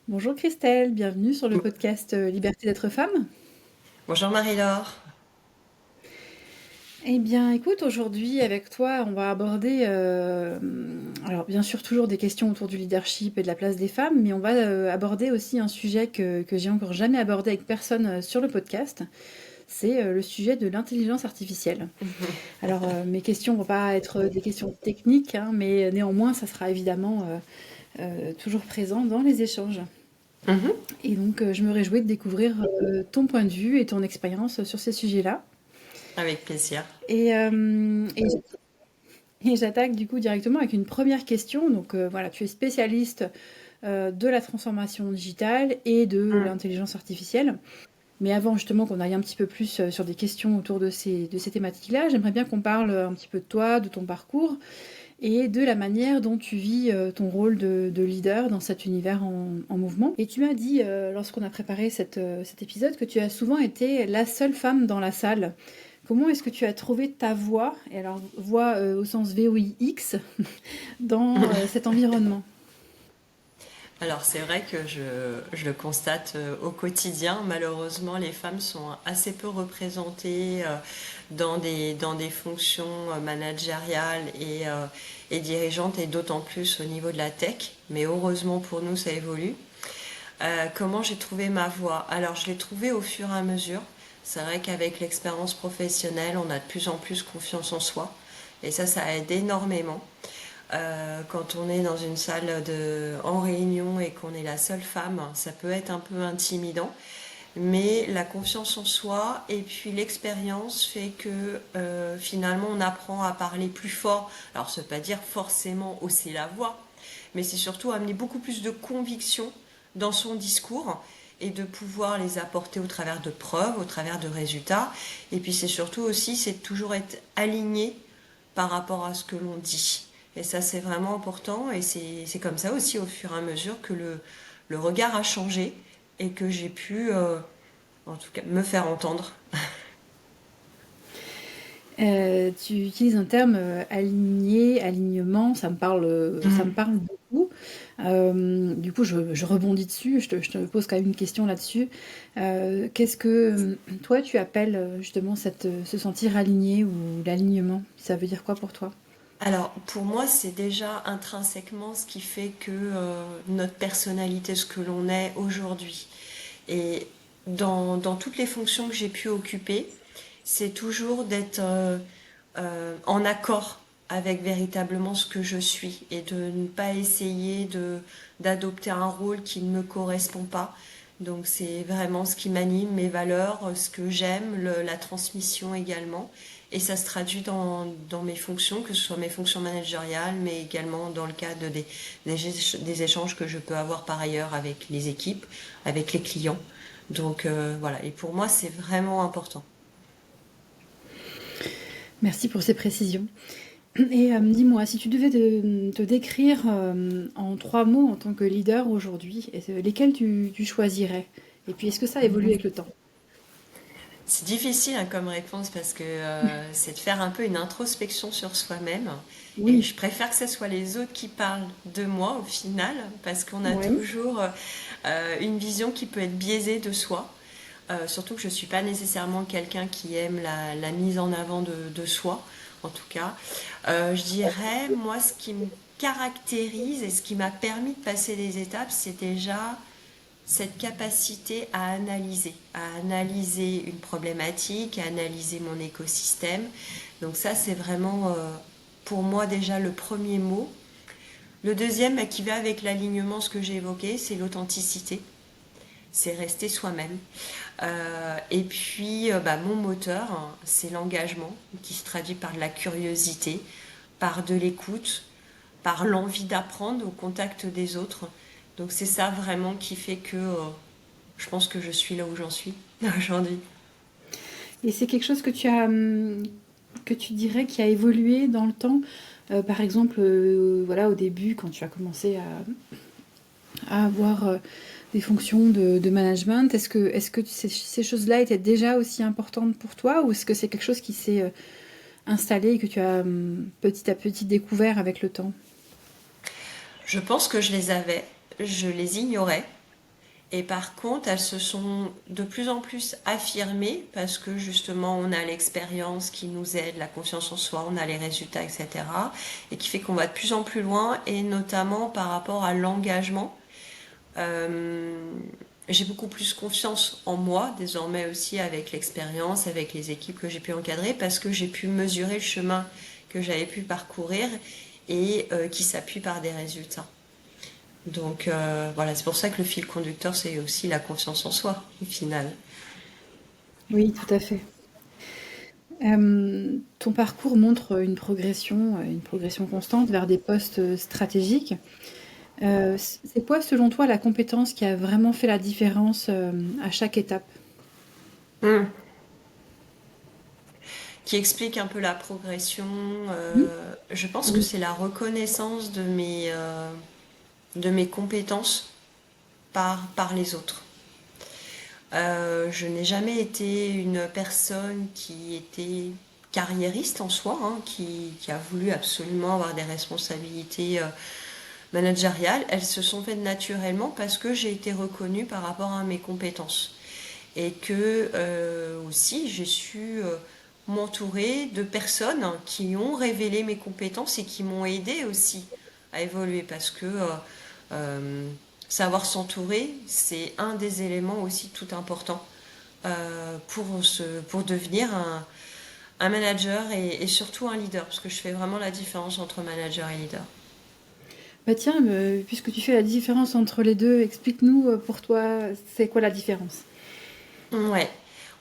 Bonjour Christelle, bienvenue sur le podcast Liberté d'être femme. Bonjour Marie-Laure. Eh bien, écoute, aujourd'hui avec toi, on va aborder, alors bien sûr toujours des questions autour du leadership et de la place des femmes, mais on va aborder aussi un sujet que j'ai encore jamais abordé avec personne sur le podcast. C'est le sujet de l'intelligence artificielle. Alors, mes questions vont pas être des questions techniques, hein, mais néanmoins, ça sera évidemment toujours présent dans les échanges. Mhm. Et donc, je me réjouis de découvrir ton point de vue et ton expérience sur ces sujets-là. Avec plaisir. Et, euh, et, et j'attaque du coup directement avec une première question. Donc, voilà, tu es spécialiste de la transformation digitale et de Mm. l'intelligence artificielle. Mais avant justement qu'on aille un petit peu plus sur des questions autour de ces thématiques-là, j'aimerais bien qu'on parle un petit peu de toi, de ton parcours et de la manière dont tu vis ton rôle de leader dans cet univers en mouvement. Et tu m'as dit, lorsqu'on a préparé cet épisode, que tu as souvent été la seule femme dans la salle. Comment est-ce que tu as trouvé ta voix, et alors voix au sens VOIX, dans cet environnement? Alors c'est vrai que je le constate au quotidien. Malheureusement, les femmes sont assez peu représentées dans des fonctions managériales et dirigeantes, et d'autant plus au niveau de la tech. Mais heureusement pour nous, ça évolue. Comment j'ai trouvé ma voie? Alors je l'ai trouvée au fur et à mesure. C'est vrai qu'avec l'expérience professionnelle, on a de plus en plus confiance en soi. Et ça aide énormément. Quand on est dans une salle en réunion et qu'on est la seule femme, ça peut être un peu intimidant. Mais la confiance en soi et puis l'expérience fait que finalement on apprend à parler plus fort. Alors ça ne veut pas dire forcément hausser la voix, mais c'est surtout amener beaucoup plus de conviction dans son discours et de pouvoir les apporter au travers de preuves, au travers de résultats. Et puis c'est surtout aussi, c'est de toujours être aligné par rapport à ce que l'on dit. Et ça, c'est vraiment important. Et c'est comme ça aussi, au fur et à mesure, que le regard a changé et que j'ai pu, en tout cas, me faire entendre. Tu utilises un terme aligné, alignement, ça me parle beaucoup. Du coup, je rebondis dessus, je te pose quand même une question là-dessus. Qu'est-ce que toi tu appelles justement se sentir aligné ou l'alignement? Ça veut dire quoi pour toi? Alors, pour moi, c'est déjà intrinsèquement ce qui fait que notre personnalité, ce que l'on est aujourd'hui. Et dans toutes les fonctions que j'ai pu occuper, c'est toujours d'être en accord avec véritablement ce que je suis et de ne pas essayer d'adopter un rôle qui ne me correspond pas. Donc c'est vraiment ce qui m'anime, mes valeurs, ce que j'aime, la transmission également. Et ça se traduit dans mes fonctions, que ce soit mes fonctions managériales, mais également dans le cadre des échanges que je peux avoir par ailleurs avec les équipes, avec les clients. Donc voilà, et pour moi c'est vraiment important. Merci pour ces précisions. Et dis-moi, si tu devais te décrire en trois mots en tant que leader aujourd'hui, lesquels tu choisirais? Et puis, est-ce que ça évolue avec le temps? C'est difficile hein, comme réponse parce que c'est de faire un peu une introspection sur soi-même. Et Oui, je préfère que ce soit les autres qui parlent de moi au final, parce qu'on a oui. toujours une vision qui peut être biaisée de soi. Surtout que je ne suis pas nécessairement quelqu'un qui aime la mise en avant de soi, en tout cas. Je dirais, moi, ce qui me caractérise et ce qui m'a permis de passer des étapes, c'est déjà cette capacité à analyser une problématique, à analyser mon écosystème. Donc ça, c'est vraiment pour moi déjà le premier mot. Le deuxième, bah, qui va avec l'alignement, ce que j'ai évoqué, c'est l'authenticité. C'est rester soi-même. Et puis, bah, mon moteur, hein, c'est l'engagement, qui se traduit par de la curiosité, par de l'écoute, par l'envie d'apprendre au contact des autres. Donc c'est ça vraiment qui fait que je pense que je suis là où j'en suis aujourd'hui. Et c'est quelque chose que tu dirais qui a évolué dans le temps. Par exemple, voilà, au début, quand tu as commencé à avoir des fonctions de management, est-ce que ces choses-là étaient déjà aussi importantes pour toi ou est-ce que c'est quelque chose qui s'est installé et que tu as petit à petit découvert avec le temps? Je pense que je les avais, je les ignorais. Et par contre, elles se sont de plus en plus affirmées parce que justement, on a l'expérience qui nous aide, la confiance en soi, on a les résultats, etc. Et qui fait qu'on va de plus en plus loin, et notamment par rapport à l'engagement. Euh, j'ai beaucoup plus confiance en moi désormais aussi avec l'expérience, avec les équipes que j'ai pu encadrer, parce que j'ai pu mesurer le chemin que j'avais pu parcourir et qui s'appuie par des résultats. Donc voilà, c'est pour ça que le fil conducteur, c'est aussi la confiance en soi, au final. Oui, tout à fait. Ton parcours montre une progression constante vers des postes stratégiques. C'est quoi, selon toi, la compétence qui a vraiment fait la différence à chaque étape? Mm. Qui explique un peu la progression. Mhm. Je pense que c'est la reconnaissance de mes compétences par les autres. Je n'ai jamais été une personne qui était carriériste en soi, hein, qui a voulu absolument avoir des responsabilités managériales. Elles se sont faites naturellement parce que j'ai été reconnue par rapport à mes compétences. Et que aussi j'ai su m'entourer de personnes qui ont révélé mes compétences et qui m'ont aidé aussi à évoluer, parce que euh, savoir s'entourer, c'est un des éléments aussi tout important pour devenir un manager et surtout un leader, parce que je fais vraiment la différence entre manager et leader. Bah tiens, puisque tu fais la différence entre les deux, explique-nous pour toi, c'est quoi la différence? Ouais,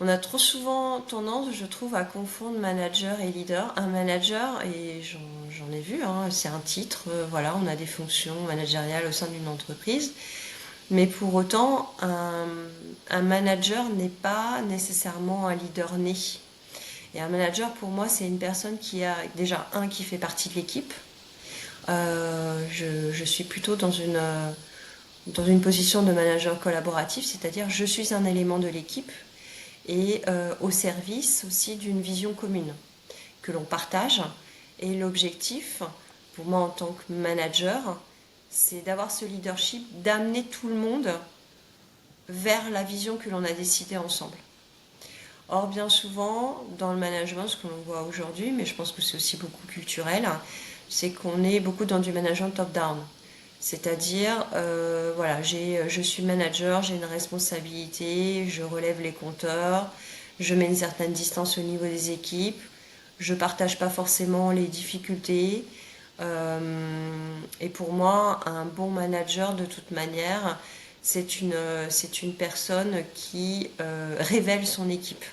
on a trop souvent tendance, je trouve, à confondre manager et leader. Un manager, et j'en ai vu, hein, c'est un titre, voilà, on a des fonctions managériales au sein d'une entreprise, mais pour autant, un manager n'est pas nécessairement un leader né. Et un manager, pour moi, c'est une personne qui a déjà qui fait partie de l'équipe. Je suis plutôt dans une position de manager collaboratif, c'est-à-dire je suis un élément de l'équipe et au service aussi d'une vision commune que l'on partage. Et l'objectif, pour moi en tant que manager, c'est d'avoir ce leadership, d'amener tout le monde vers la vision que l'on a décidée ensemble. Or, bien souvent, dans le management, ce que l'on voit aujourd'hui, mais je pense que c'est aussi beaucoup culturel, c'est qu'on est beaucoup dans du management top-down. C'est-à-dire, voilà, je suis manager, j'ai une responsabilité, je relève les compteurs, je mets une certaine distance au niveau des équipes, je partage pas forcément les difficultés. Et pour moi, un bon manager, de toute manière, c'est une personne qui révèle son équipe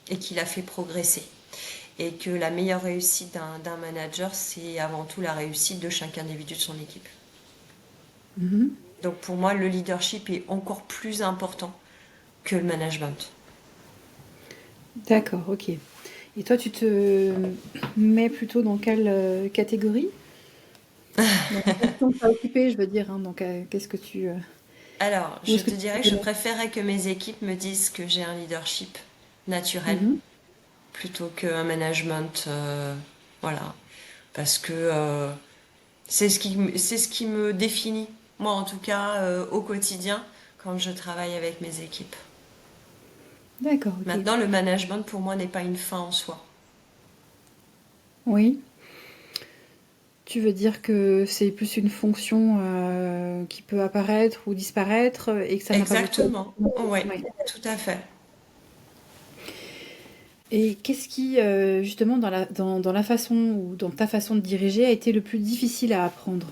et qui la fait progresser. Et que la meilleure réussite d'un manager, c'est avant tout la réussite de chaque individu de son équipe. Mhm. Donc pour moi, le leadership est encore plus important que le management. D'accord, ok. Et toi, tu te mets plutôt dans quelle catégorie? Dans la fonction que tu as occupée, je veux dire, hein, donc qu'est-ce que tu... Alors, où je est-ce que te tu dirais que te je mets? préférerais que mes équipes me disent que j'ai un leadership naturel Mhm. plutôt qu'un management. Voilà. Parce que c'est ce qui me définit, moi en tout cas, au quotidien, quand je travaille avec mes équipes. D'accord, ok. Maintenant, le management pour moi n'est pas une fin en soi. Oui. Tu veux dire que c'est plus une fonction qui peut apparaître ou disparaître et que ça n'a pas beaucoup... Exactement. Oui, Ouais. tout à fait. Et qu'est-ce qui, justement, dans la façon ou dans ta façon de diriger, a été le plus difficile à apprendre?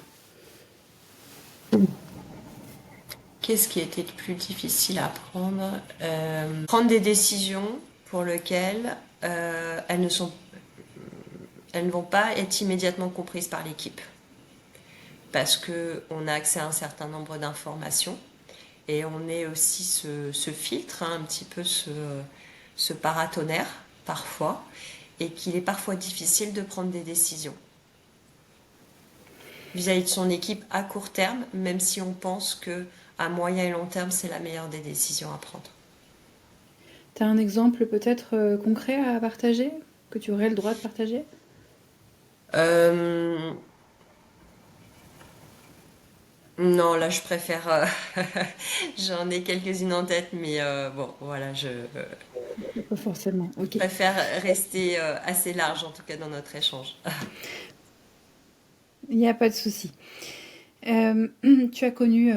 Qu'est-ce qui était le plus difficile à prendre Prendre des décisions pour lesquelles elles ne vont pas être immédiatement comprises par l'équipe. Parce qu'on a accès à un certain nombre d'informations et on est aussi ce filtre, hein, un petit peu ce paratonnerre parfois, et qu'il est parfois difficile de prendre des décisions vis-à-vis de son équipe à court terme, même si on pense que à moyen et long terme, c'est la meilleure des décisions à prendre. Tu as un exemple peut-être concret à partager, que tu aurais le droit de partager? Euh, Non, là, je préfère. J'en ai quelques-unes en tête, mais bon, voilà, je Pas forcément. Ok. préfère rester assez large, en tout cas, dans notre échange. Il n'y a pas de souci. Tu as connu,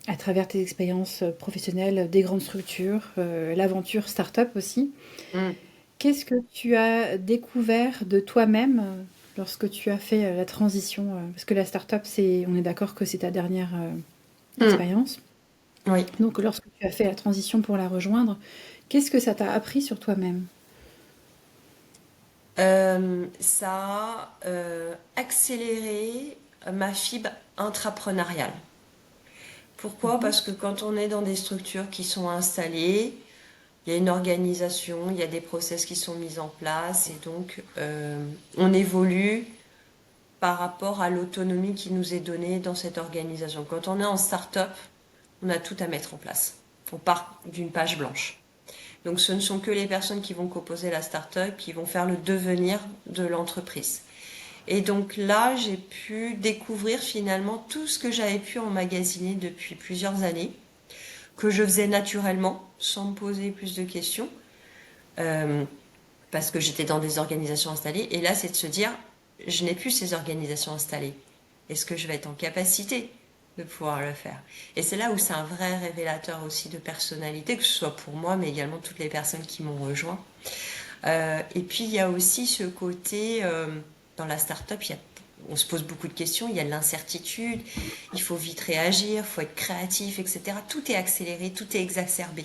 à travers tes expériences professionnelles, des grandes structures, l'aventure start-up aussi. Mm, Qu'est-ce que tu as découvert de toi-même lorsque tu as fait la transition parce que la start-up, on est d'accord que c'est ta dernière mm, expérience. oui. Donc, lorsque tu as fait la transition pour la rejoindre, qu'est-ce que ça t'a appris sur toi-même? Ça a accéléré ma fibre intrapreneuriale. Pourquoi? Mhm. Parce que quand on est dans des structures qui sont installées, il y a une organisation, il y a des process qui sont mis en place et donc on évolue par rapport à l'autonomie qui nous est donnée dans cette organisation. Quand on est en start-up, on a tout à mettre en place. On part d'une page blanche. Donc ce ne sont que les personnes qui vont composer la start-up qui vont faire le devenir de l'entreprise. Et donc là, j'ai pu découvrir finalement tout ce que j'avais pu emmagasiner depuis plusieurs années, que je faisais naturellement, sans me poser plus de questions, euh, parce que j'étais dans des organisations installées. Et là, c'est de se dire, je n'ai plus ces organisations installées. Est-ce que je vais être en capacité de pouvoir le faire? Et c'est là où c'est un vrai révélateur aussi de personnalité, que ce soit pour moi, mais également toutes les personnes qui m'ont rejoint. Et puis il y a aussi ce côté, dans la start-up, on se pose beaucoup de questions, il y a de l'incertitude, il faut vite réagir, il faut être créatif, etc. Tout est accéléré, tout est exacerbé,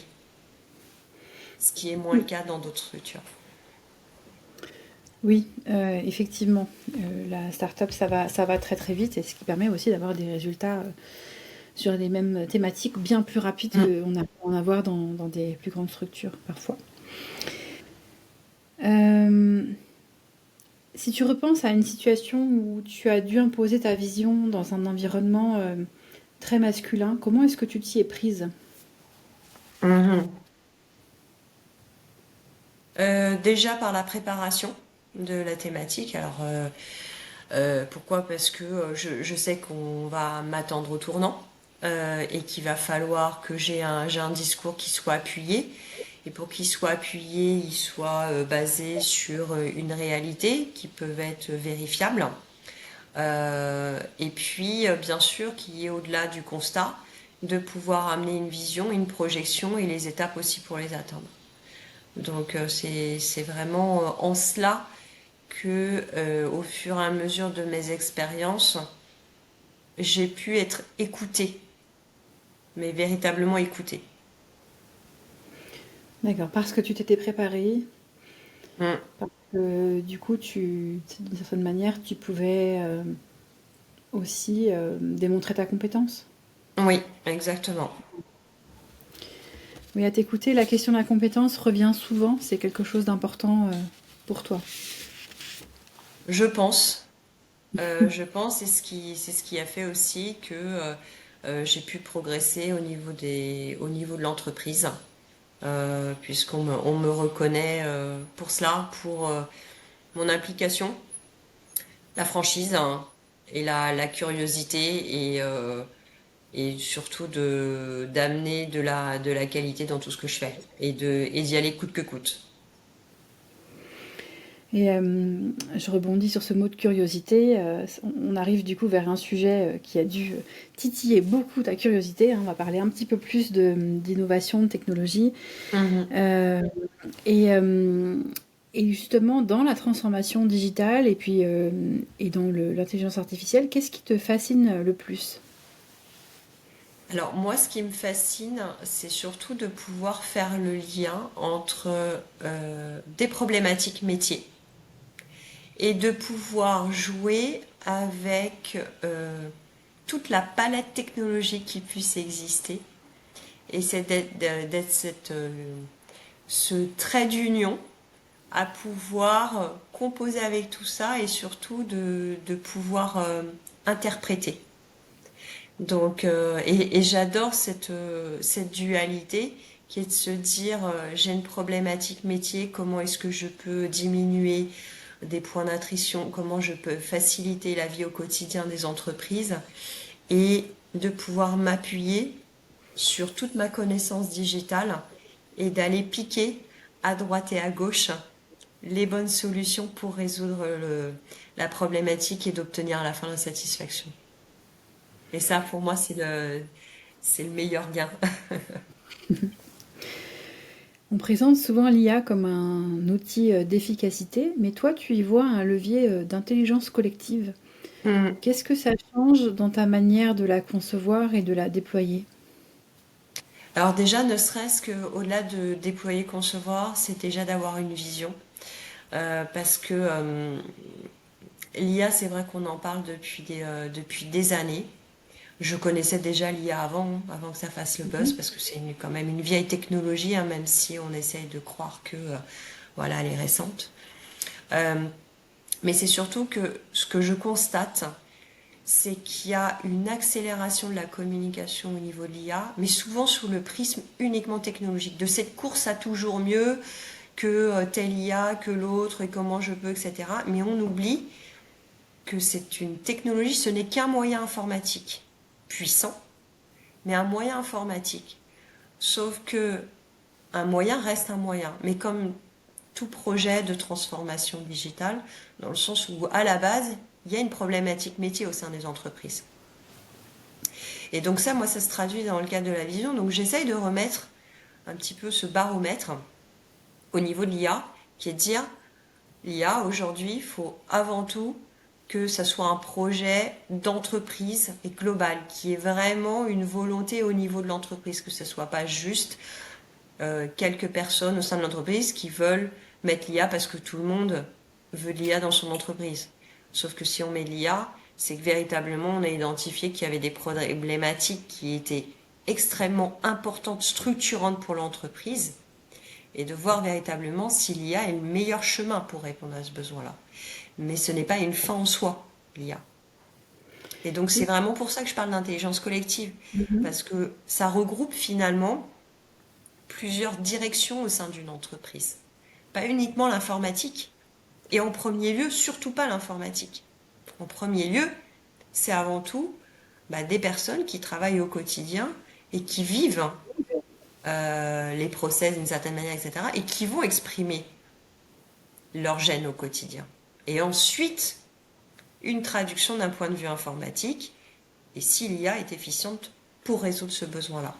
ce qui est moins le Oui, cas dans d'autres structures. oui, effectivement. La start-up, ça va très très vite et ce qui permet aussi d'avoir des résultats sur les mêmes thématiques bien plus rapides Mm. qu'on a pu en avoir dans des plus grandes structures parfois. Euh, Si tu repenses à une situation où tu as dû imposer ta vision dans un environnement très masculin, comment est-ce que tu t'y es prise? Mhm. Déjà par la préparation de la thématique. Alors pourquoi? Parce que je sais qu'on va m'attendre au tournant et qu'il va falloir que j'ai un discours qui soit appuyé. Et pour qu'il soit appuyé, il soit basé sur une réalité qui peut être vérifiable. Et puis, bien sûr, qu'il y ait au-delà du constat, de pouvoir amener une vision, une projection et les étapes aussi pour les atteindre. Donc c'est vraiment en cela que, au fur et à mesure de mes expériences, j'ai pu être écoutée, mais véritablement écoutée. D'accord, parce que tu t'étais préparée, Mm. parce que du coup, d'une certaine manière, tu pouvais aussi démontrer ta compétence. Oui, exactement. Oui, à t'écouter, la question de la compétence revient souvent, c'est quelque chose d'important pour toi. Je pense, c'est ce qui a fait aussi que j'ai pu progresser au niveau de l'entreprise, on me reconnaît pour cela, pour mon implication, la franchise hein, et la curiosité et surtout d'amener de la qualité dans tout ce que je fais et d'y aller coûte que coûte. Et je rebondis sur ce mot de curiosité. On arrive du coup vers un sujet qui a dû titiller beaucoup ta curiosité, hein. On va parler un petit peu plus d'innovation, de technologie. Mhm. Euh, et, euh, et justement, dans la transformation digitale et puis et dans l'intelligence artificielle, qu'est-ce qui te fascine le plus? Alors moi, ce qui me fascine, c'est surtout de pouvoir faire le lien entre des problématiques métiers et de pouvoir jouer avec toute la palette technologique qui puisse exister. Et c'est d'être ce trait d'union à pouvoir composer avec tout ça et surtout de pouvoir interpréter. Donc, et j'adore cette dualité qui est de se dire j'ai une problématique métier, comment est-ce que je peux diminuer des points d'attrition, comment je peux faciliter la vie au quotidien des entreprises et de pouvoir m'appuyer sur toute ma connaissance digitale et d'aller piquer à droite et à gauche les bonnes solutions pour résoudre la problématique et d'obtenir à la fin la satisfaction. Et ça, pour moi, c'est le meilleur gain. On présente souvent l'IA comme un outil d'efficacité, mais toi, tu y vois un levier d'intelligence collective. Hmm. Qu'est-ce que ça change dans ta manière de la concevoir et de la déployer? Alors déjà, ne serait-ce qu'au-delà de déployer, concevoir, c'est déjà d'avoir une vision. Parce que l'IA, c'est vrai qu'on en parle depuis des années. Je connaissais déjà l'IA avant que ça fasse le buzz, Mhm. parce que quand même une vieille technologie, hein, même si on essaye de croire que voilà, elle est récente. Euh, mais c'est surtout que ce que je constate, c'est qu'il y a une accélération de la communication au niveau de l'IA, mais souvent sous le prisme uniquement technologique, de cette course à toujours mieux, que telle IA, que l'autre, et comment je peux, etc. Mais on oublie que c'est une technologie, ce n'est qu'un moyen informatique puissant, mais un moyen informatique. Sauf que un moyen reste un moyen. Mais comme tout projet de transformation digitale, dans le sens où à la base, il y a une problématique métier au sein des entreprises. Et donc ça, moi, ça se traduit dans le cadre de la vision. Donc j'essaye de remettre un petit peu ce baromètre au niveau de l'IA, qui est de dire, l'IA, aujourd'hui, il faut avant tout que ça soit un projet d'entreprise et global, qui est vraiment une volonté au niveau de l'entreprise, que ce ne soit pas juste quelques personnes au sein de l'entreprise qui veulent mettre l'IA parce que tout le monde veut l'IA dans son entreprise. Sauf que si on met l'IA, c'est que véritablement on a identifié qu'il y avait des problématiques qui étaient extrêmement importantes, structurantes pour l'entreprise, et de voir véritablement si l'IA est le meilleur chemin pour répondre à ce besoin-là. Mais ce n'est pas une fin en soi, l'IA. Et donc c'est Oui. vraiment pour ça que je parle d'intelligence collective, Mhm. parce que ça regroupe finalement plusieurs directions au sein d'une entreprise. Pas uniquement l'informatique, et en premier lieu, surtout pas l'informatique. En premier lieu, c'est avant tout des personnes qui travaillent au quotidien et qui vivent les process d'une certaine manière, etc., et qui vont exprimer leur gêne au quotidien. Et ensuite, une traduction d'un point de vue informatique, et si l'IA est efficiente pour résoudre ce besoin-là.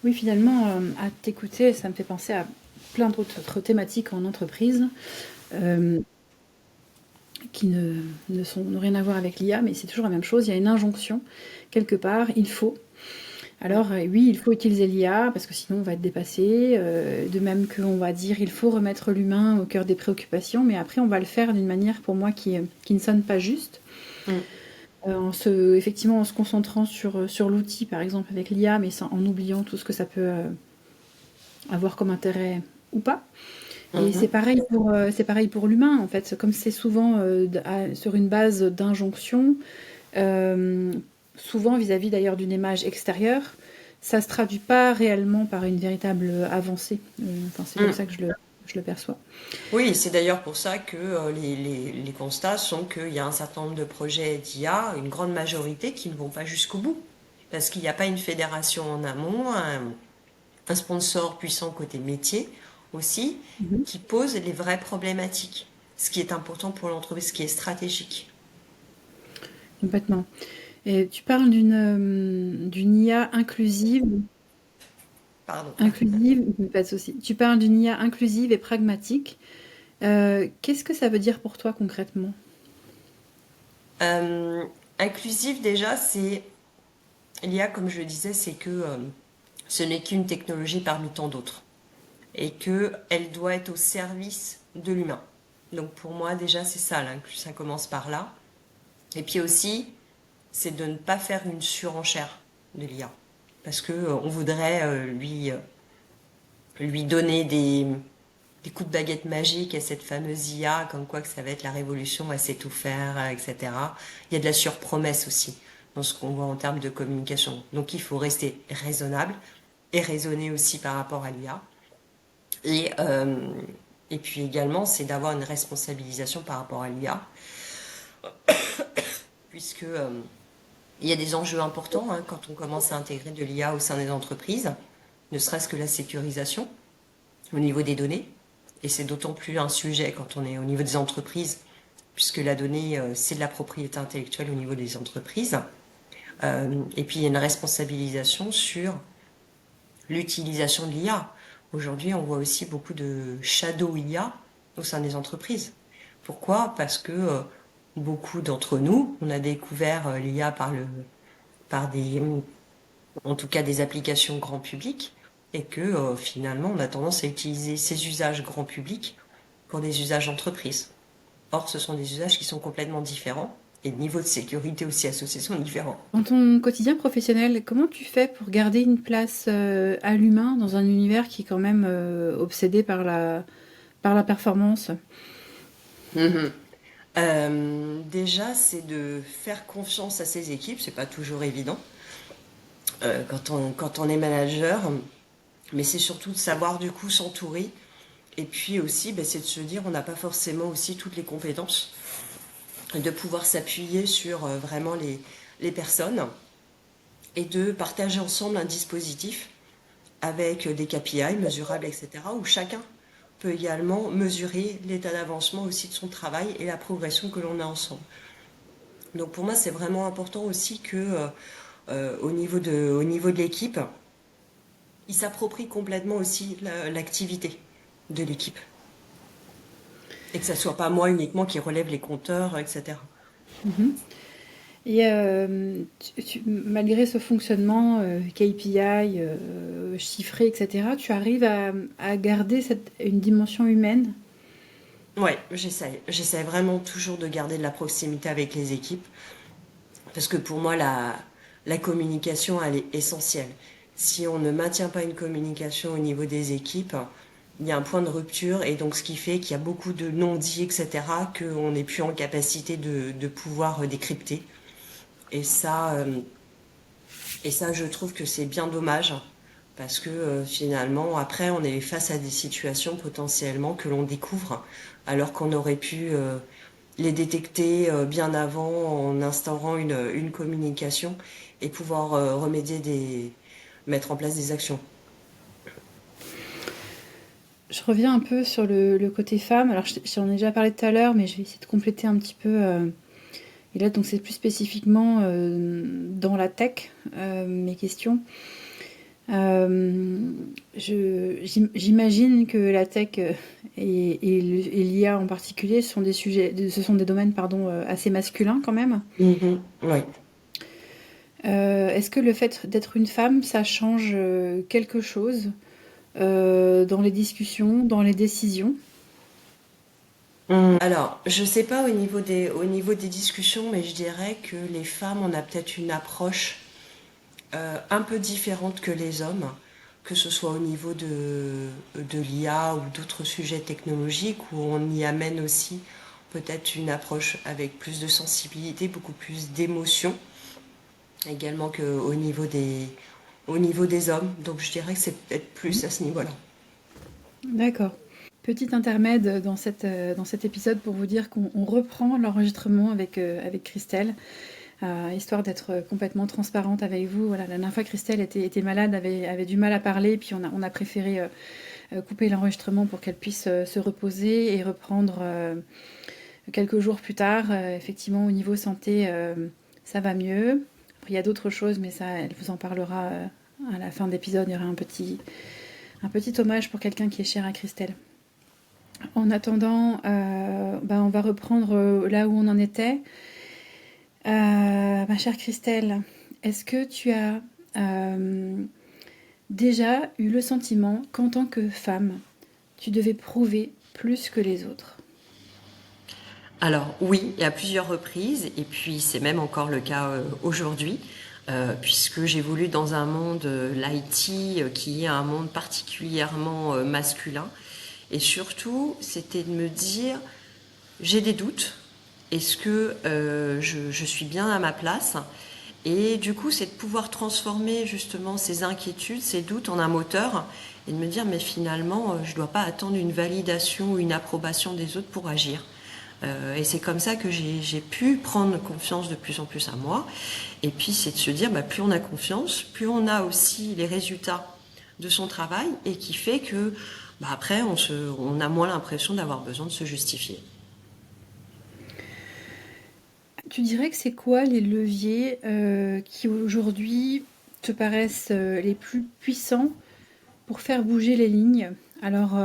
Oui, finalement, à t'écouter, ça me fait penser à plein d'autres thématiques en entreprise euh, qui n'ont rien à voir avec l'IA, mais c'est toujours la même chose. Il y a une injonction, quelque part, il faut. Mm. Alors, oui, il faut utiliser l'IA parce que sinon on va être dépassé. De même qu'on va dire il faut remettre l'humain au cœur des préoccupations, mais après on va le faire d'une manière pour moi qui ne sonne pas juste. Mm. Effectivement, en se concentrant sur l'outil, par exemple avec l'IA, mais en oubliant tout ce que ça peut avoir comme intérêt ou pas. Et Mhm. c'est pareil pour l'humain, en fait. Comme c'est souvent sur une base d'injonction, euh, souvent vis-à-vis d'ailleurs d'une image extérieure, ça se traduit pas réellement par une véritable avancée. Enfin, c'est comme Mm. ça que je le perçois. Oui, c'est d'ailleurs pour ça que les constats sont qu'il y a un certain nombre de projets d'IA, une grande majorité qui ne vont pas jusqu'au bout. Parce qu'il n'y a pas une fédération en amont, un sponsor puissant côté métier aussi, Mhm. qui pose les vraies problématiques. Ce qui est important pour l'entreprise, ce qui est stratégique. Complètement. Et tu parles d'une IA inclusive. Pardon. Inclusive, pas de souci. Tu parles d'une IA inclusive et pragmatique. Qu'est-ce que ça veut dire pour toi concrètement? Euh, Inclusif déjà, c'est l'IA, comme je le disais, c'est que ce n'est qu'une technologie parmi tant d'autres. Et qu'elle doit être au service de l'humain. Donc pour moi déjà c'est ça, ça commence par là. Et puis aussi c'est de ne pas faire une surenchère de l'IA. Parce que on voudrait lui donner des coups de baguette magique à cette fameuse IA, comme quoi que ça va être la révolution, elle sait tout faire, etc. Il y a de la surpromesse aussi dans ce qu'on voit en termes de communication. Donc il faut rester raisonnable et raisonner aussi par rapport à l'IA. Et, euh, et puis également, c'est d'avoir une responsabilisation par rapport à l'IA, puisque Il y a des enjeux importants quand on commence à intégrer de l'IA au sein des entreprises, ne serait-ce que la sécurisation au niveau des données. Et c'est d'autant plus un sujet quand on est au niveau des entreprises, puisque la donnée, c'est de la propriété intellectuelle au niveau des entreprises. Et puis il y a une responsabilisation sur l'utilisation de l'IA. Aujourd'hui, on voit aussi beaucoup de shadow IA au sein des entreprises. Pourquoi? Parce que beaucoup d'entre nous, on a découvert l'IA par des, en tout cas des applications grand public, et que finalement, on a tendance à utiliser ces usages grand public pour des usages entreprises. Or, ce sont des usages qui sont complètement différents, et le niveau de sécurité aussi associé sont différents. Dans ton quotidien professionnel, comment tu fais pour garder une place à l'humain dans un univers qui est quand même obsédé par la performance? Mhm. Déjà, c'est de faire confiance à ses équipes, c'est pas toujours évident quand on est manager, mais c'est surtout de savoir du coup s'entourer. Et puis aussi, ben, c'est de se dire on n'a pas forcément aussi toutes les compétences, de pouvoir s'appuyer sur vraiment les personnes et de partager ensemble un dispositif avec des KPI mesurables, etc., où chacun peut également mesurer l'état d'avancement aussi de son travail et la progression que l'on a ensemble. Donc pour moi, c'est vraiment important aussi que au niveau de l'équipe, il s'approprie complètement aussi l'activité de l'équipe. Et que ça soit pas moi uniquement qui relève les compteurs, etc. Mhm. Et malgré ce fonctionnement KPI, chiffré, etc., tu arrives à garder une dimension humaine? Ouais, j'essaie. J'essaie vraiment toujours de garder de la proximité avec les équipes. Parce que pour moi, la communication, elle est essentielle. Si on ne maintient pas une communication au niveau des équipes, il y a un point de rupture et donc ce qui fait qu'il y a beaucoup de non-dits, etc., qu'on n'est plus en capacité de pouvoir décrypter. Et ça, euh, et ça, je trouve que c'est bien dommage parce que finalement, après, on est face à des situations potentiellement que l'on découvre alors qu'on aurait pu les détecter bien avant en instaurant une communication et pouvoir mettre en place des actions. Je reviens un peu sur le côté femme. Alors, j'en ai déjà parlé tout à l'heure, mais je vais essayer de compléter un petit peu. Et là, donc, c'est plus spécifiquement dans la tech, mes questions. Euh, J'imagine que la tech et l'IA en particulier sont des sujets, ce sont des domaines pardon, assez masculins quand même. Mhm, oui. Est-ce que le fait d'être une femme, ça change quelque chose dans les discussions, dans les décisions? Alors, je sais pas au niveau des discussions, mais je dirais que les femmes, on a peut-être une approche un peu différente que les hommes, que ce soit au niveau de l'IA ou d'autres sujets technologiques, où on y amène aussi peut-être une approche avec plus de sensibilité, beaucoup plus d'émotion, également qu'au niveau des hommes. Donc je dirais que c'est peut-être plus à ce niveau-là. D'accord. Petit intermède dans cet épisode pour vous dire qu'on reprend l'enregistrement avec Christelle, histoire d'être complètement transparente avec vous. Voilà, la dernière fois, Christelle était malade, avait du mal à parler, puis on a préféré couper l'enregistrement pour qu'elle puisse se reposer et reprendre quelques jours plus tard. Effectivement, au niveau santé, ça va mieux. Après, il y a d'autres choses, mais ça, elle vous en parlera à la fin de l'épisode. Il y aura un petit hommage pour quelqu'un qui est cher à Christelle. En attendant, on va reprendre là où on en était. Ma chère Christelle, est-ce que tu as déjà eu le sentiment qu'en tant que femme, tu devais prouver plus que les autres? Alors oui, et à plusieurs reprises, et puis c'est même encore le cas aujourd'hui, puisque j'évolue dans un monde, l'IT, qui est un monde particulièrement masculin. Et surtout, c'était de me dire, j'ai des doutes, est-ce que je suis bien à ma place? Et du coup, c'est de pouvoir transformer justement ces inquiétudes, ces doutes en un moteur, et de me dire, mais finalement, je ne dois pas attendre une validation ou une approbation des autres pour agir. Et c'est comme ça que j'ai pu prendre confiance de plus en plus à moi. Et puis c'est de se dire, plus on a confiance, plus on a aussi les résultats de son travail, et qui fait que après on a moins l'impression d'avoir besoin de se justifier. Tu dirais que c'est quoi les leviers qui aujourd'hui te paraissent les plus puissants pour faire bouger les lignes? Alors,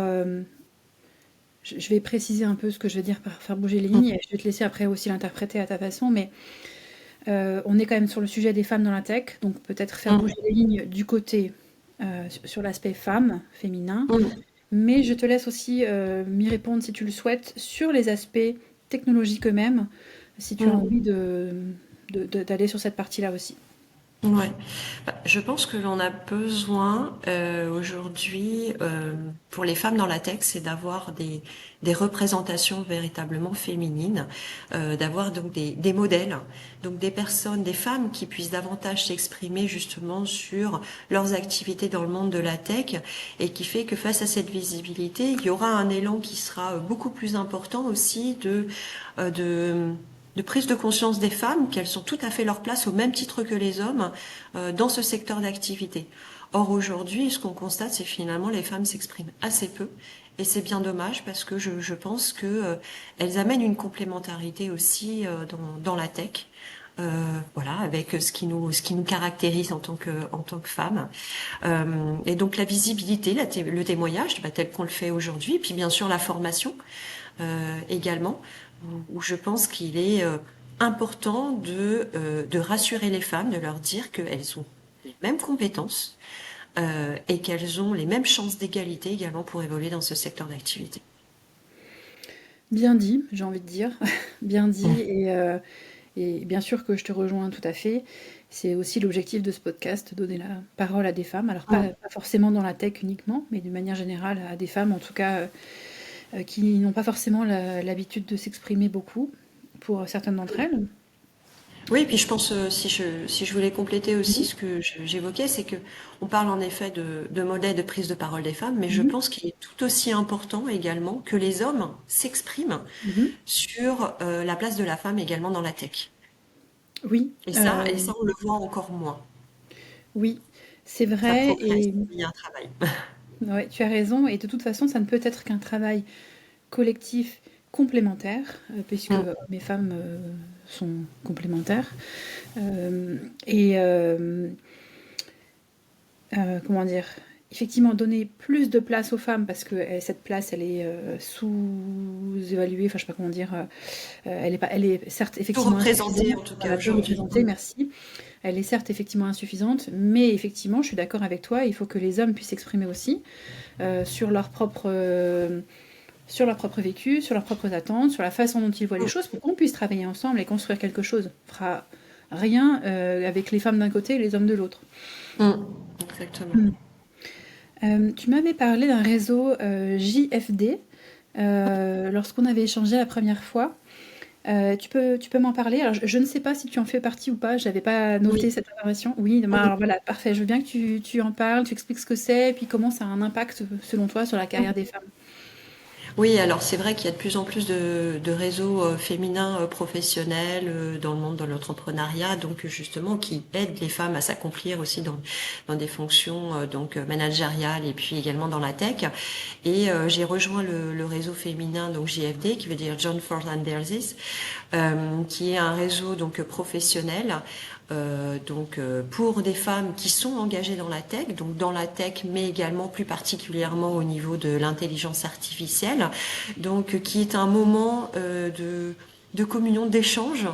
je vais préciser un peu ce que je veux dire par faire bouger les lignes, et je vais te laisser après aussi l'interpréter à ta façon, mais on est quand même sur le sujet des femmes dans la tech, donc peut-être faire bouger les lignes du côté sur l'aspect femme, féminin, mais je te laisse aussi m'y répondre si tu le souhaites sur les aspects technologiques eux-mêmes, si tu as envie d'aller sur cette partie-là aussi. Ouais. Je pense que l'on a besoin aujourd'hui, pour les femmes dans la tech, c'est d'avoir des représentations véritablement féminines, d'avoir donc des modèles, donc des personnes, des femmes qui puissent davantage s'exprimer justement sur leurs activités dans le monde de la tech, et qui fait que face à cette visibilité, il y aura un élan qui sera beaucoup plus important aussi euh, de de prise de conscience des femmes, qu'elles sont tout à fait leur place au même titre que les hommes dans ce secteur d'activité. Or aujourd'hui, ce qu'on constate, c'est que finalement les femmes s'expriment assez peu, et c'est bien dommage, parce que je pense que elles amènent une complémentarité aussi dans la tech. Voilà, avec ce qui nous caractérise en tant que femme. Et donc la visibilité, le témoignage, tel qu'on le fait aujourd'hui, et puis bien sûr la formation également, où je pense qu'il est important de rassurer les femmes, de leur dire qu'elles ont les mêmes compétences et qu'elles ont les mêmes chances d'égalité également pour évoluer dans ce secteur d'activité. Bien dit, j'ai envie de dire, bien dit, et bien sûr que je te rejoins tout à fait. C'est aussi l'objectif de ce podcast, donner la parole à des femmes. Alors pas forcément dans la tech uniquement, mais d'une manière générale à des femmes, en tout cas, qui n'ont pas forcément l'habitude de s'exprimer beaucoup, pour certaines d'entre elles. Oui, et puis je pense, si je voulais compléter aussi Mhm. ce que j'évoquais, c'est que on parle en effet de modèles de prise de parole des femmes, mais je Mhm. pense qu'il est tout aussi important également que les hommes s'expriment Mhm. sur la place de la femme également dans la tech. Oui, Et ça, on le voit encore moins. oui, c'est Ça vrai, progresse, et il y a un travail. ouais, tu as raison, et de toute façon, ça ne peut être qu'un travail collectif complémentaire, puisque Mm. hommes et femmes sont complémentaires. Et comment dire, effectivement, donner plus de place aux femmes, parce que cette place, elle est sous-évaluée, enfin, je sais pas comment dire, elle est certes Tout effectivement représenté insuffisante, en tout cas voilà, peu aujourd'hui. représentée, merci. Elle est certes effectivement insuffisante, mais effectivement, je suis d'accord avec toi, il faut que les hommes puissent s'exprimer aussi sur leur propre vécu, sur leurs propres attentes, sur la façon dont ils voient les Mm. choses, pour qu'on puisse travailler ensemble et construire quelque chose. On fera rien avec les femmes d'un côté et les hommes de l'autre. Mm. Exactement. Mm. Tu m'avais parlé d'un réseau JFD lorsqu'on avait échangé la première fois. Tu peux m'en parler? Alors, je ne sais pas si tu en fais partie ou pas, je n'avais pas Oui. noté cette information. Oui, Mm. alors voilà, parfait. Je veux bien que tu en parles, tu expliques ce que c'est, et puis comment ça a un impact, selon toi, sur la carrière des femmes. Oui, alors c'est vrai qu'il y a de plus en plus de réseaux féminins professionnels dans le monde de l'entrepreneuriat, donc justement qui aident les femmes à s'accomplir aussi dans des fonctions donc managériales, et puis également dans la tech. Et j'ai rejoint le réseau féminin, donc JFD, qui veut dire John Ford Andersis, qui est un réseau donc professionnel, pour des femmes qui sont engagées dans la tech, donc dans la tech, mais également plus particulièrement au niveau de l'intelligence artificielle, donc qui est un moment de communion, d'échange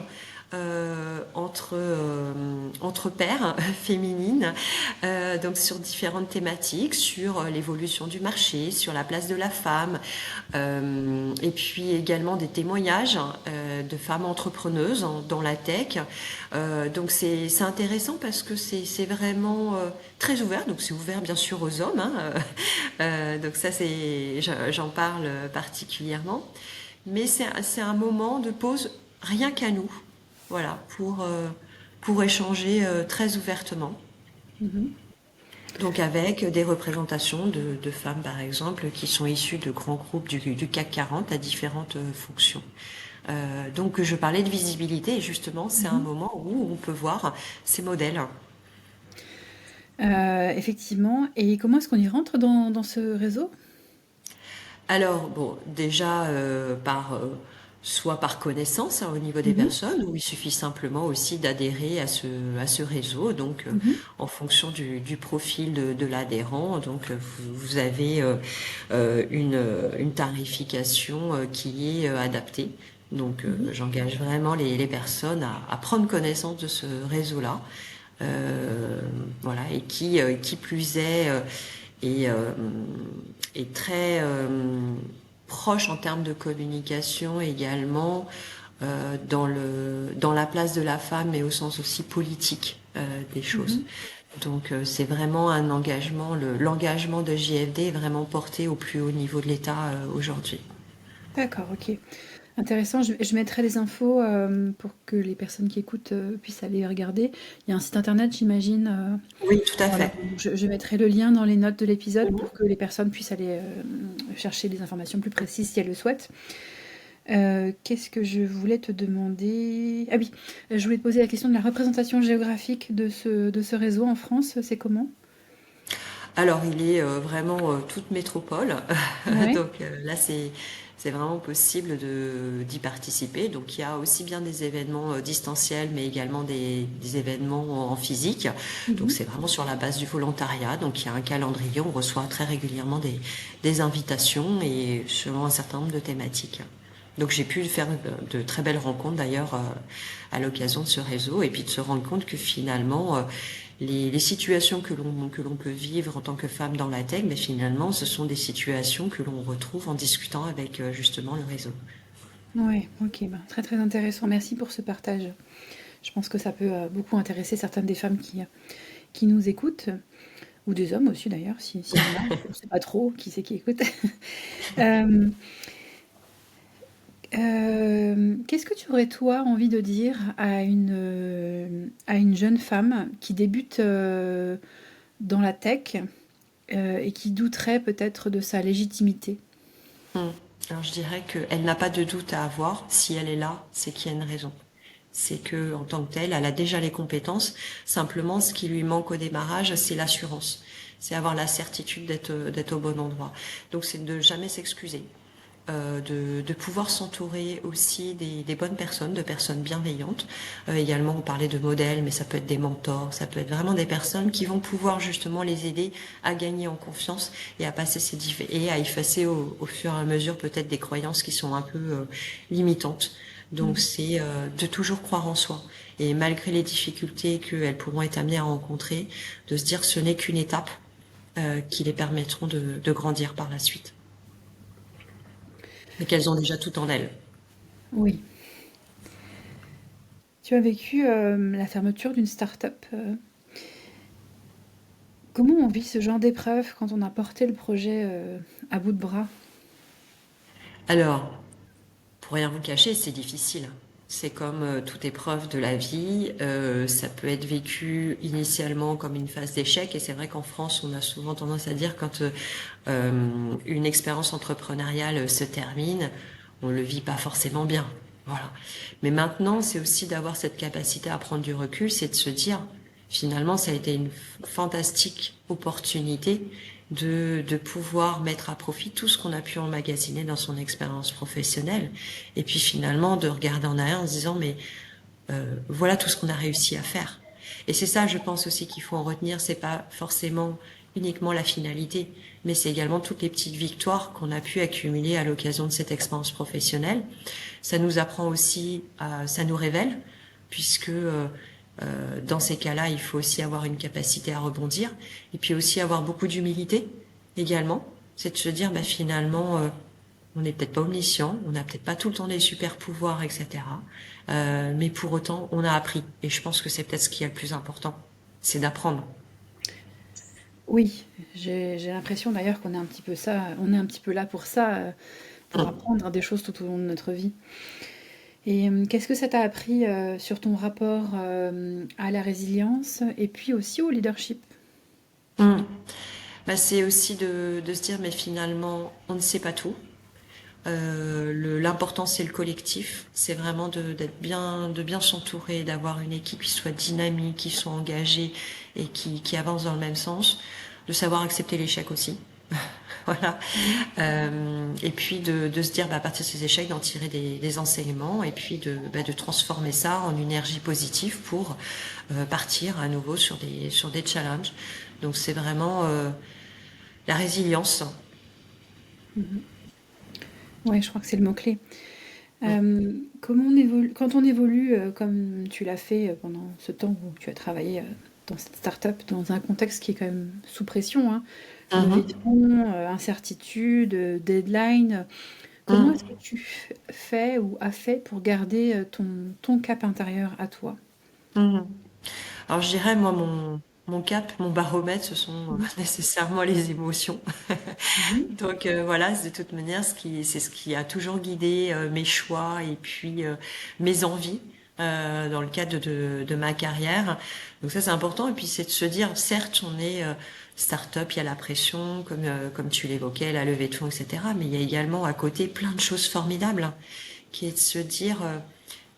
entre pairs féminines, donc sur différentes thématiques, sur l'évolution du marché, sur la place de la femme, et puis également des témoignages de femmes entrepreneuses dans la tech. Donc c'est intéressant, parce que c'est vraiment très ouvert. Donc c'est ouvert bien sûr aux hommes, hein. Donc ça j'en parle particulièrement. Mais c'est un moment de pause rien qu'à nous, voilà, pour échanger très ouvertement. Mhm. Donc avec des représentations de femmes, par exemple, qui sont issues de grands groupes du CAC 40 à différentes fonctions. Donc je parlais de visibilité et justement c'est un Mhm. moment où on peut voir ces modèles. Effectivement. Et comment est-ce qu'on y rentre dans ce réseau? Alors, bon, déjà, soit par connaissance hein, au niveau des Mhm. personnes, ou il suffit simplement aussi d'adhérer à ce réseau. Donc, Mhm. en fonction du profil de l'adhérent, donc vous avez une tarification qui est adaptée. Donc, Mhm. j'engage vraiment les personnes à prendre connaissance de ce réseau-là. Euh, voilà, et qui plus est, euh, est très proche en termes de communication également dans la place de la femme, mais au sens aussi politique des choses. Mhm. Donc c'est vraiment un engagement, l'engagement de JFD est vraiment porté au plus haut niveau de l'État aujourd'hui. D'accord, ok. Intéressant. Je mettrai les infos pour que les personnes qui écoutent puissent aller regarder. Il y a un site internet, j'imagine. Oui, tout à Voilà. fait. Donc, je mettrai le lien dans les notes de l'épisode Mhm. pour que les personnes puissent aller chercher des informations plus précises si elles le souhaitent. Qu'est-ce que je voulais te demander? Ah oui, je voulais te poser la question de la représentation géographique de ce réseau en France. C'est comment? Alors, il est vraiment toute métropole. Ouais. Donc là, c'est vraiment possible d'y participer. Donc, il y a aussi bien des événements distanciels, mais également des événements en physique. Donc, Mhm. c'est vraiment sur la base du volontariat. Donc, il y a un calendrier. On reçoit très régulièrement des invitations et selon un certain nombre de thématiques. Donc, j'ai pu faire de très belles rencontres d'ailleurs à l'occasion de ce réseau et puis de se rendre compte que finalement, les situations que l'on peut vivre en tant que femme dans la tech, mais finalement, ce sont des situations que l'on retrouve en discutant avec justement le réseau. Ouais, ok, ben, très très intéressant. Merci pour ce partage. Je pense que ça peut beaucoup intéresser certaines des femmes qui nous écoutent, ou des hommes aussi d'ailleurs, s'il y en a. Je ne sais pas trop qui c'est qui écoute. Euh, Qu'est-ce que tu aurais toi envie de dire à une jeune femme qui débute dans la tech et qui douterait peut-être de sa légitimité? Hmm. Alors je dirais qu'elle n'a pas de doute à avoir. Si elle est là, c'est qu'il y a une raison. C'est que en tant que telle, elle a déjà les compétences. Simplement, ce qui lui manque au démarrage, c'est l'assurance. C'est avoir la certitude d'être au bon endroit. Donc c'est de jamais s'excuser. De pouvoir s'entourer aussi des bonnes personnes, de personnes bienveillantes. Également, on parlait de modèles, mais ça peut être des mentors, ça peut être vraiment des personnes qui vont pouvoir justement les aider à gagner en confiance et à passer et à effacer au fur et à mesure peut-être des croyances qui sont un peu limitantes. Donc Mmh. c'est de toujours croire en soi. Et malgré les difficultés qu'elles pourront être amenées à rencontrer, de se dire que ce n'est qu'une étape qui les permettront de grandir par la suite. Mais qu'elles ont déjà tout en elles. Oui. Tu as vécu la fermeture d'une start-up. Comment on vit ce genre d'épreuve quand on a porté le projet à bout de bras? Alors, pour rien vous cacher, c'est difficile. C'est comme toute épreuve de la vie, ça peut être vécu initialement comme une phase d'échec, et c'est vrai qu'en France, on a souvent tendance à dire quand une expérience entrepreneuriale se termine, on le vit pas forcément bien. Voilà. Mais maintenant, c'est aussi d'avoir cette capacité à prendre du recul, c'est de se dire, finalement, ça a été une fantastique opportunité de pouvoir mettre à profit tout ce qu'on a pu emmagasiner dans son expérience professionnelle. Et puis finalement, de regarder en arrière en se disant, mais voilà tout ce qu'on a réussi à faire. Et c'est ça, je pense aussi qu'il faut en retenir, c'est pas forcément uniquement la finalité, mais c'est également toutes les petites victoires qu'on a pu accumuler à l'occasion de cette expérience professionnelle. Ça nous apprend aussi, ça nous révèle, puisque dans ces cas-là, il faut aussi avoir une capacité à rebondir, et puis aussi avoir beaucoup d'humilité également. C'est de se dire, bah, finalement, on n'est peut-être pas omniscient, on n'a peut-être pas tout le temps des super pouvoirs, etc. Mais pour autant, on a appris. Et je pense que c'est peut-être ce qui est le plus important, c'est d'apprendre. Oui, j'ai l'impression d'ailleurs qu'on est un petit peu ça, on est un petit peu là pour ça, pour apprendre des choses tout au long de notre vie. Et qu'est-ce que ça t'a appris sur ton rapport à la résilience et puis aussi au leadership? Mm. Bah, c'est aussi de se dire, mais finalement, on ne sait pas tout. L'important, c'est le collectif. C'est vraiment de bien s'entourer, d'avoir une équipe qui soit dynamique, qui soit engagée et qui avance dans le même sens. De savoir accepter l'échec aussi. Voilà. Mhm. Et puis de se dire, à partir de ces échecs, d'en tirer des enseignements et puis de transformer ça en une énergie positive pour partir à nouveau sur des challenges. Donc c'est vraiment la résilience. Mhm. Ouais, je crois que c'est le mot-clé. Mm. Comment on évolue, quand on évolue comme tu l'as fait pendant ce temps où tu as travaillé dans cette start-up, dans un contexte qui est quand même sous pression, hein, levée de Mhm. fonds, incertitude, deadline, comment est-ce Mm. que tu fais ou as fait pour garder ton cap intérieur à toi? Mhm. Alors je dirais, moi, mon cap, mon baromètre, ce sont Mhm. nécessairement les émotions. Mhm. Donc voilà, c'est de toute manière, c'est ce qui a toujours guidé mes choix et puis mes envies dans le cadre de ma carrière. Donc ça, c'est important. Et puis c'est de se dire, certes, on est start-up, il y a la pression, comme tu l'évoquais, la levée de fonds, etc. Mais il y a également à côté plein de choses formidables, hein, qui est de se dire,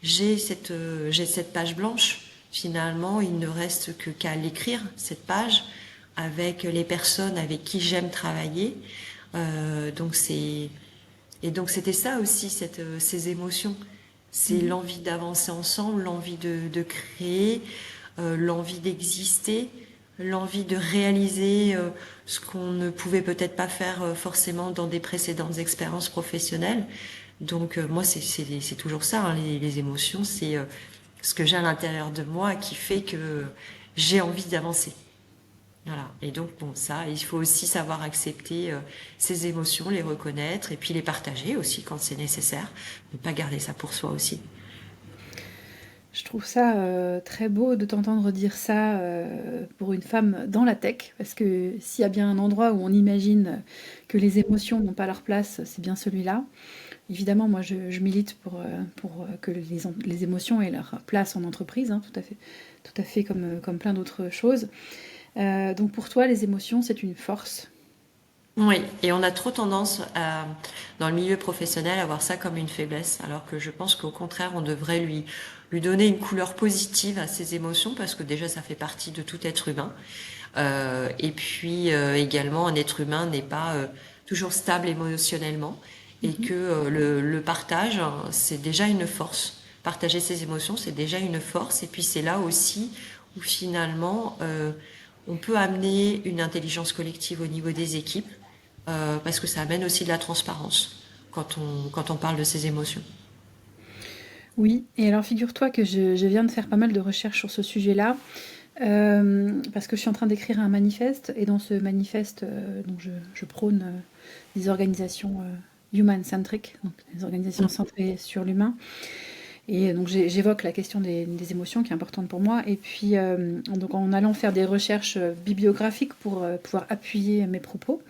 j'ai cette page blanche. Finalement, il ne reste que qu'à l'écrire, cette page, avec les personnes avec qui j'aime travailler. Donc c'est et donc c'était ça aussi ces émotions. C'est Mhm. l'envie d'avancer ensemble, l'envie de créer, l'envie d'exister, l'envie de réaliser ce qu'on ne pouvait peut-être pas faire forcément dans des précédentes expériences professionnelles. Donc moi c'est toujours ça, hein, les émotions, c'est ce que j'ai à l'intérieur de moi qui fait que j'ai envie d'avancer. Voilà. Et donc, bon, ça, il faut aussi savoir accepter ses émotions, les reconnaître et puis les partager aussi quand c'est nécessaire. Ne pas garder ça pour soi aussi. Je trouve ça très beau de t'entendre dire ça pour une femme dans la tech, parce que s'il y a bien un endroit où on imagine que les émotions n'ont pas leur place, c'est bien celui-là. Évidemment, moi, je milite pour que les émotions aient leur place en entreprise, hein, tout à fait comme, comme plein d'autres choses. Donc pour toi, les émotions, c'est une force. Oui, et on a trop tendance dans le milieu professionnel à voir ça comme une faiblesse, alors que je pense qu'au contraire, on devrait lui donner une couleur positive à ses émotions, parce que déjà, ça fait partie de tout être humain. Et puis également, un être humain n'est pas toujours stable émotionnellement et Mhm. que le partage, hein, c'est déjà une force. Partager ses émotions, c'est déjà une force. Et puis c'est là aussi où finalement, on peut amener une intelligence collective au niveau des équipes parce que ça amène aussi de la transparence quand on parle de ses émotions. Oui, et alors figure-toi que je viens de faire pas mal de recherches sur ce sujet-là. Parce que je suis en train d'écrire un manifeste, et dans ce manifeste, donc je prône des organisations human-centric, donc des organisations centrées sur l'humain. Et donc j'évoque la question des émotions qui est importante pour moi. Et puis donc en allant faire des recherches bibliographiques pour pouvoir appuyer mes propos,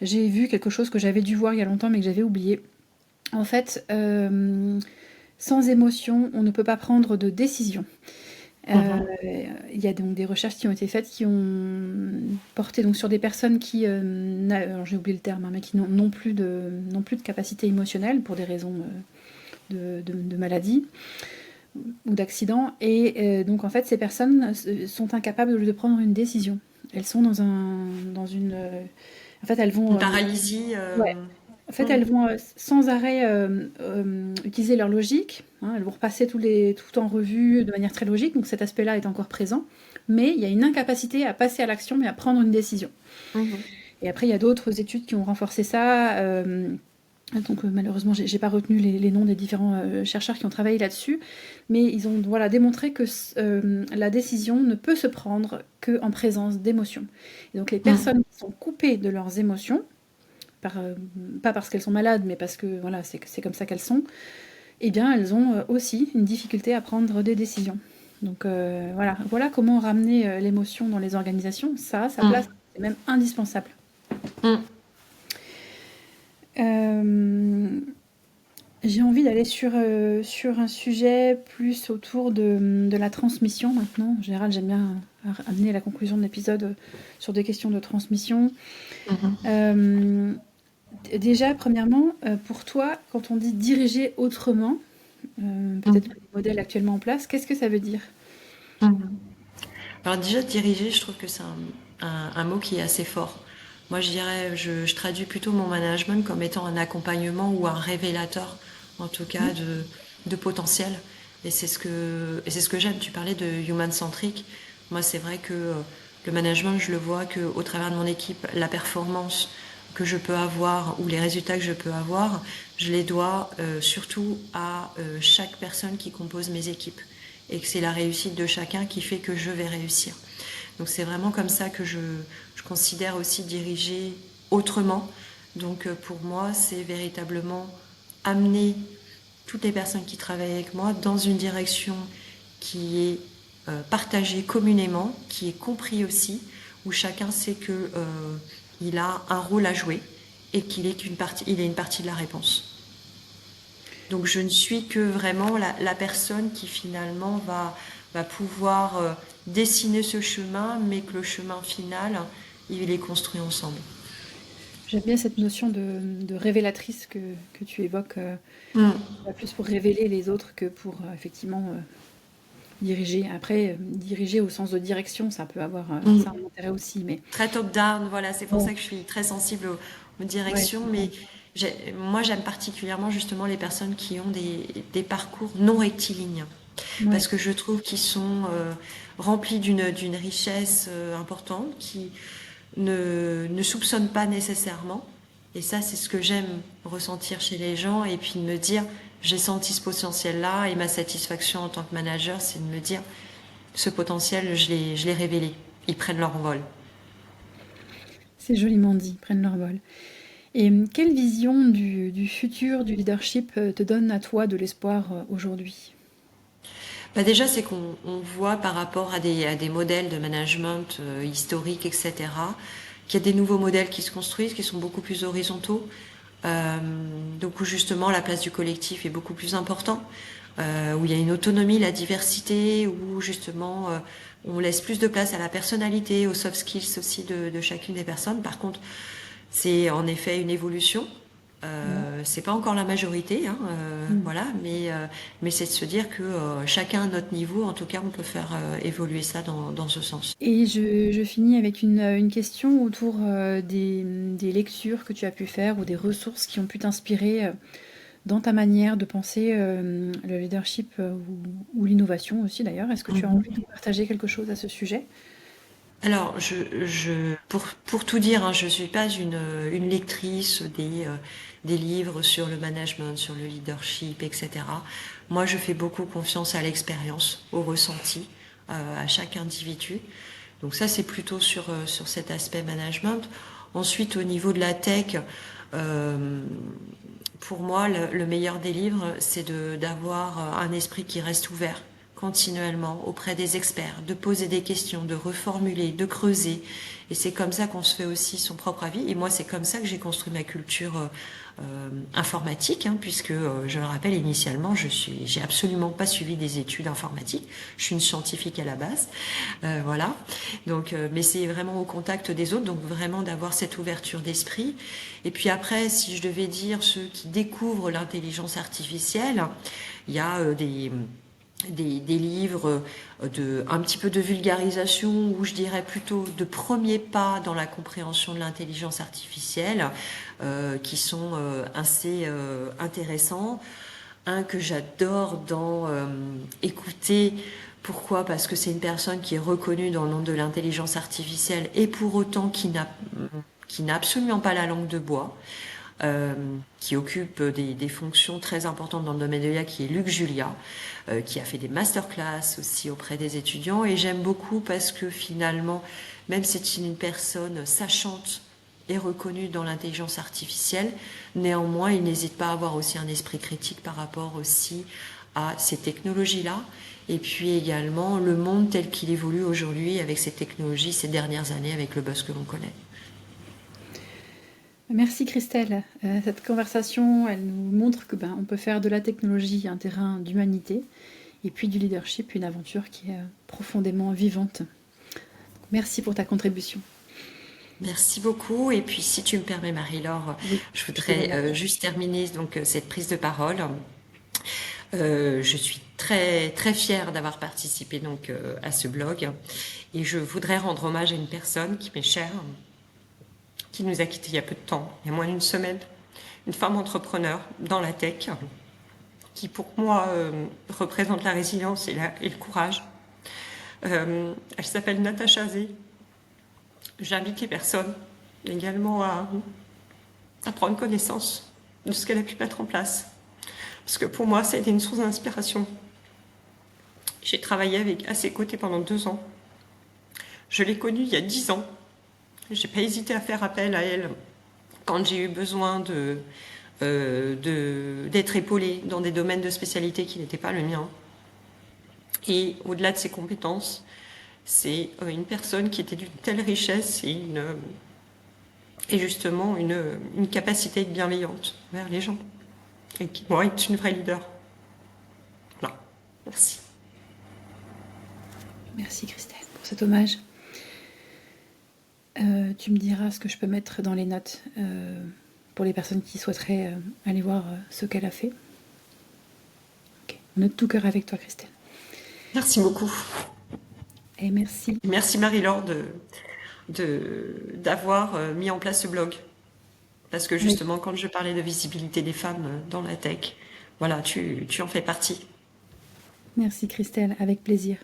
j'ai vu quelque chose que j'avais dû voir il y a longtemps mais que j'avais oublié. En fait, sans émotion, on ne peut pas prendre de décision. Mhm. Il y a donc des recherches qui ont été faites qui ont porté donc sur des personnes qui, alors j'ai oublié le terme, hein, mais qui n'ont plus de capacité émotionnelle pour des raisons de maladie ou d'accident. Et donc en fait, ces personnes sont incapables de prendre une décision. Elles sont dans une... en fait, elles Une vont... paralysie. ouais, en fait, elles Mhm. vont sans arrêt utiliser leur logique, hein, elles vont repasser tout en revue de manière très logique, donc cet aspect-là est encore présent, mais il y a une incapacité à passer à l'action, mais à prendre une décision. Mhm. Et après, il y a d'autres études qui ont renforcé ça. Donc malheureusement, j'ai pas retenu les noms des différents chercheurs qui ont travaillé là-dessus, mais ils ont voilà, démontré que la décision ne peut se prendre qu'en présence d'émotions. Et donc les Mhm. personnes qui sont coupées de leurs émotions, par, pas parce qu'elles sont malades, mais parce que voilà, c'est comme ça qu'elles sont, eh bien elles ont aussi une difficulté à prendre des décisions. Donc voilà comment ramener l'émotion dans les organisations. Ça a sa place, Mhm. c'est même indispensable. Mhm. Euh, j'ai envie d'aller sur un sujet plus autour de la transmission maintenant. En général, j'aime bien amener la conclusion de l'épisode sur des questions de transmission. Mhm. Euh, Déjà, premièrement, pour toi, quand on dit diriger autrement, peut-être que Mhm. les modèles actuellement en place, qu'est-ce que ça veut dire? Mhm. Alors déjà, diriger, je trouve que c'est un mot qui est assez fort. Moi, je dirais, je traduis plutôt mon management comme étant un accompagnement ou un révélateur, en tout cas, Mhm. de potentiel. Et c'est ce que j'aime. Tu parlais de human-centric. Moi, c'est vrai que le management, je le vois que au travers de mon équipe, la performance que je peux avoir ou les résultats que je peux avoir, je les dois surtout à chaque personne qui compose mes équipes et que c'est la réussite de chacun qui fait que je vais réussir. Donc c'est vraiment comme ça que je considère aussi diriger autrement. Donc pour moi, c'est véritablement amener toutes les personnes qui travaillent avec moi dans une direction qui est partagée communément, qui est compris aussi, où chacun sait que il a un rôle à jouer et qu'il est il est une partie de la réponse. Donc je ne suis que vraiment la personne qui finalement va pouvoir dessiner ce chemin, mais que le chemin final, il est construit ensemble. J'aime bien cette notion de révélatrice que tu évoques, Mm. pas plus pour révéler les autres que pour effectivement diriger. Après, diriger au sens de direction, ça peut avoir ça a un Mm. intérêt aussi, mais Très top-down, voilà, c'est pour ouais, ça que je suis très sensible aux ouais, je directions, mais comprends. moi j'aime particulièrement justement les personnes qui ont des parcours non rectilignes, Ouais. parce que je trouve qu'ils sont remplis d'une richesse importante, qui ne soupçonnent pas nécessairement. Et ça, c'est ce que j'aime ressentir chez les gens, et puis de me dire, j'ai senti ce potentiel-là, et ma satisfaction en tant que manager, c'est de me dire, ce potentiel, je l'ai révélé. Ils prennent leur envol. C'est joliment dit, prennent leur vol. Et quelle vision du futur du leadership te donne à toi de l'espoir aujourd'hui? Bah déjà, c'est qu'on voit par rapport à des modèles de management historiques, etc., qu'il y a des nouveaux modèles qui se construisent, qui sont beaucoup plus horizontaux, euh, donc où justement la place du collectif est beaucoup plus importante, où il y a une autonomie, la diversité, où justement on laisse plus de place à la personnalité, aux soft skills aussi de chacune des personnes. Par contre, c'est en effet une évolution. Ouais. C'est pas encore la majorité, hein, Mm. voilà, mais c'est de se dire que chacun à notre niveau, en tout cas, on peut faire évoluer ça dans ce sens. Et je finis avec une question autour des lectures que tu as pu faire ou des ressources qui ont pu t'inspirer dans ta manière de penser le leadership ou l'innovation aussi d'ailleurs. Est-ce que tu as envie de partager quelque chose à ce sujet? Alors, pour tout dire, hein, je suis pas une lectrice des livres sur le management, sur le leadership, etc. Moi, je fais beaucoup confiance à l'expérience, au ressenti, à chaque individu. Donc ça, c'est plutôt sur cet aspect management. Ensuite, au niveau de la tech, euh, pour moi, le meilleur des livres, c'est d'avoir un esprit qui reste ouvert continuellement auprès des experts, de poser des questions, de reformuler, de creuser. Et c'est comme ça qu'on se fait aussi son propre avis. Et moi, c'est comme ça que j'ai construit ma culture informatique, hein, puisque je le rappelle initialement, j'ai absolument pas suivi des études informatiques. Je suis une scientifique à la base, voilà. Donc, mais c'est vraiment au contact des autres, donc vraiment d'avoir cette ouverture d'esprit. Et puis après, si je devais dire ceux qui découvrent l'intelligence artificielle, il y a des livres un petit peu de vulgarisation ou je dirais plutôt de premiers pas dans la compréhension de l'intelligence artificielle qui sont assez intéressants. Un que j'adore dans écouter. Pourquoi? Parce que c'est une personne qui est reconnue dans le monde de l'intelligence artificielle et pour autant qui n'a absolument pas la langue de bois, euh, qui occupe des fonctions très importantes dans le domaine de l'IA, qui est Luc Julia, qui a fait des masterclass aussi auprès des étudiants. Et j'aime beaucoup parce que finalement, même si c'est une personne sachante et reconnue dans l'intelligence artificielle, néanmoins, il n'hésite pas à avoir aussi un esprit critique par rapport aussi à ces technologies-là. Et puis également le monde tel qu'il évolue aujourd'hui avec ces technologies ces dernières années avec le buzz que l'on connaît. Merci Christelle. Cette conversation, elle nous montre que on peut faire de la technologie un terrain d'humanité et puis du leadership une aventure qui est profondément vivante. Merci pour ta contribution. Merci beaucoup. Et puis, si tu me permets, Marie-Laure, Oui, je je te donne voudrais la parole. juste terminer donc cette prise de parole. Je suis très très fière d'avoir participé donc à ce blog et je voudrais rendre hommage à une personne qui m'est chère, qui nous a quittés il y a peu de temps, il y a moins d'une semaine, une femme entrepreneur dans la tech, qui pour moi représente la résilience et le courage. Elle s'appelle Natacha Zé. J'invite les personnes également à prendre connaissance de ce qu'elle a pu mettre en place. Parce que pour moi, ça a été une source d'inspiration. J'ai travaillé à ses côtés pendant 2 ans. Je l'ai connue il y a 10 ans. J'ai pas hésité à faire appel à elle quand j'ai eu besoin d'être épaulée dans des domaines de spécialité qui n'étaient pas le mien. Et au-delà de ses compétences, c'est une personne qui était d'une telle richesse et justement une capacité bienveillante vers les gens. Et qui, moi, est une vraie leader. Voilà. Merci. Merci Christelle pour cet hommage. Tu me diras ce que je peux mettre dans les notes pour les personnes qui souhaiteraient aller voir ce qu'elle a fait. Ok. On est de tout cœur avec toi Christelle. Merci beaucoup. Et merci. Merci Marie-Laure d'avoir mis en place ce blog. Parce que Avec- justement, quand je parlais de visibilité des femmes dans la tech, voilà, tu en fais partie. Merci Christelle, avec plaisir.